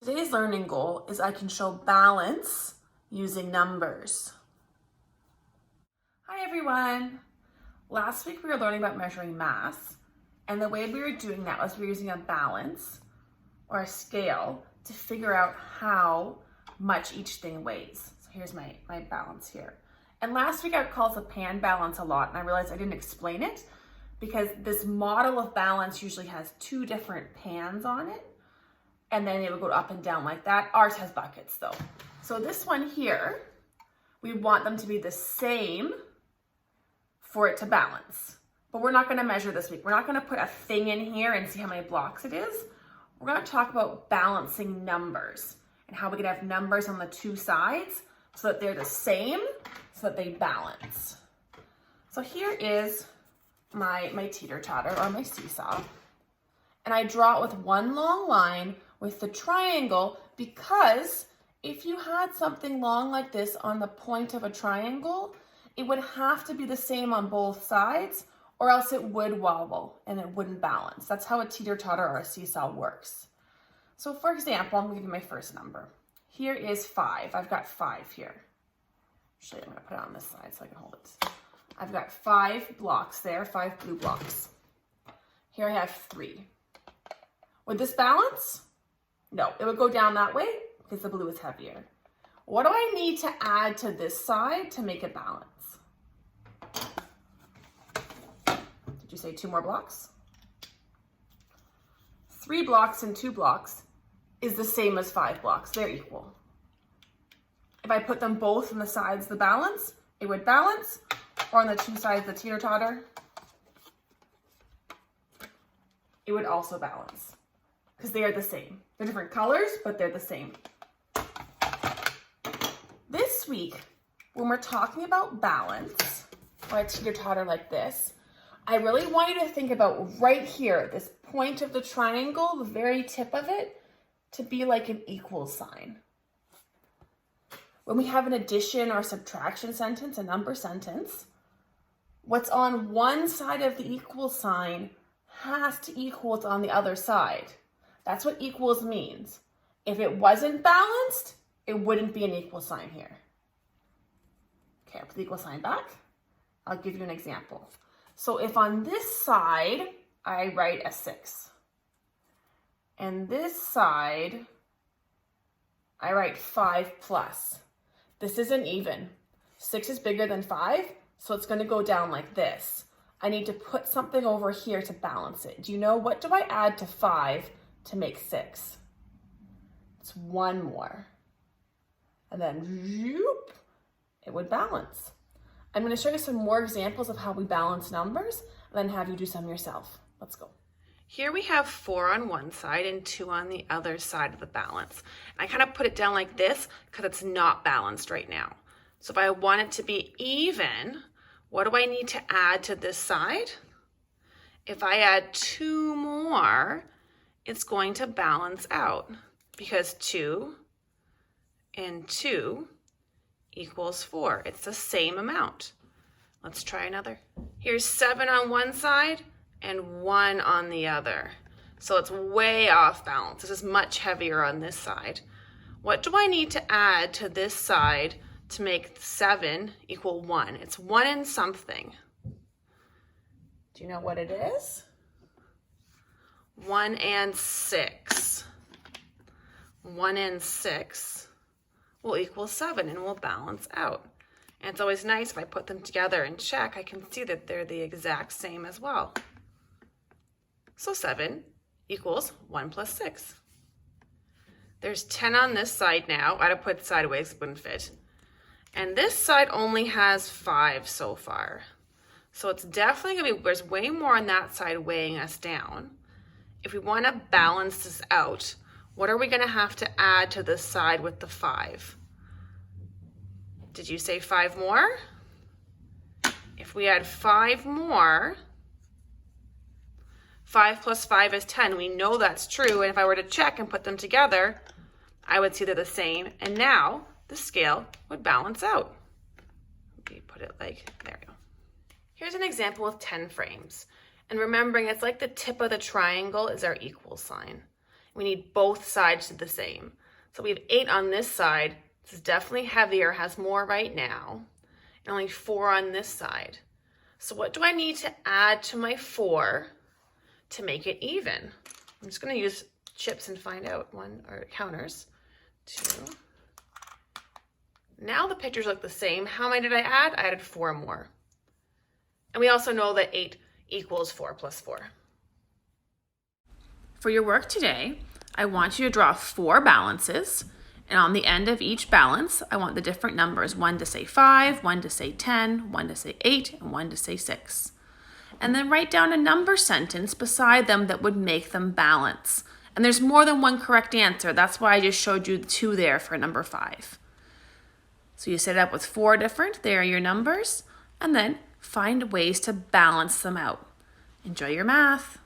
Today's learning goal is I can show balance using numbers. Hi everyone! Last week we were learning about measuring mass, and the way we were doing that was we were using a balance or a scale to figure out how much each thing weighs. So here's my balance here. And last week I called the pan balance a lot, and I realized I didn't explain it because this model of balance usually has two different pans on it. And then it would go up and down like that. Ours has buckets though. So this one here, we want them to be the same for it to balance. But we're not gonna measure this week. We're not gonna put a thing in here and see how many blocks it is. We're gonna talk about balancing numbers and how we can have numbers on the two sides so that they're the same, so that they balance. So here is my teeter-totter or my seesaw. And I draw it with one long line with the triangle, because if you had something long like this on the point of a triangle, it would have to be the same on both sides, or else it would wobble and it wouldn't balance. That's how a teeter-totter or a seesaw works. So for example, I'm gonna give you my first number. Here is 5. I've got 5 here. Actually, I'm gonna put it on this side so I can hold it. I've got 5 blocks there, 5 blue blocks. Here I have 3. Would this balance? No, it would go down that way because the blue is heavier. What do I need to add to this side to make it balance? Did you say 2 more blocks? 3 blocks and 2 blocks is the same as 5 blocks. They're equal. If I put them both on the sides of the balance, it would balance, or on the two sides of the teeter-totter, it would also balance. Because they are the same. They're different colors, but they're the same. This week, when we're talking about balance, or a teeter-totter like this, I really want you to think about right here, this point of the triangle, the very tip of it, to be like an equal sign. When we have an addition or subtraction sentence, a number sentence, what's on one side of the equal sign has to equal what's on the other side. That's what equals means. If it wasn't balanced, it wouldn't be an equal sign here. Okay, I'll put the equal sign back. I'll give you an example. So if on this side, I write a 6, and this side, I write 5 plus. This isn't even. 6 is bigger than 5, so it's gonna go down like this. I need to put something over here to balance it. Do you know, what do I add to 5 to make 6? It's 1 more. And then whoop, it would balance. I'm going to show you some more examples of how we balance numbers and then have you do some yourself. Let's go. Here we have 4 on one side and 2 on the other side of the balance. I kind of put it down like this because it's not balanced right now. So if I want it to be even, what do I need to add to this side? If I add 2 more, it's going to balance out because 2 and 2 equals 4. It's the same amount. Let's try another. Here's 7 on one side and 1 on the other. So it's way off balance. This is much heavier on this side. What do I need to add to this side to make 7 equal 1? It's 1 and something. Do you know what it is? 1 and 6. 1 and 6 will equal 7 and will balance out. And it's always nice if I put them together and check, I can see that they're the exact same as well. So 7 equals 1 plus 6. There's 10 on this side now. I'd have put sideways, it wouldn't fit. And this side only has 5 so far. So it's definitely gonna be, there's way more on that side weighing us down. If we want to balance this out, what are we going to have to add to this side with the 5? Did you say 5 more? If we add 5 more, 5 plus 5 is 10. We know that's true, and if I were to check and put them together, I would see they're the same, and now the scale would balance out. Maybe put it like, there we go. Here's an example with 10 frames. And remembering, it's like the tip of the triangle is our equal sign. We need both sides to the same. So we have 8 on this side. This is definitely heavier, has more right now, and only 4 on this side. So what do I need to add to my 4 to make it even? I'm just going to use chips and find out counters. 2. Now the pictures look the same. How many did I add? I added 4 more. And we also know that 8 equals 4 plus 4. For your work today, I want you to draw 4 balances, and on the end of each balance, I want the different numbers, 1 to say 5, 1 to say 10, 1 to say 8, and 1 to say 6. And then write down a number sentence beside them that would make them balance. And there's more than one correct answer. That's why I just showed you 2 there for number 5. So you set it up with 4 different, there are your numbers, and then find ways to balance them out. Enjoy your math.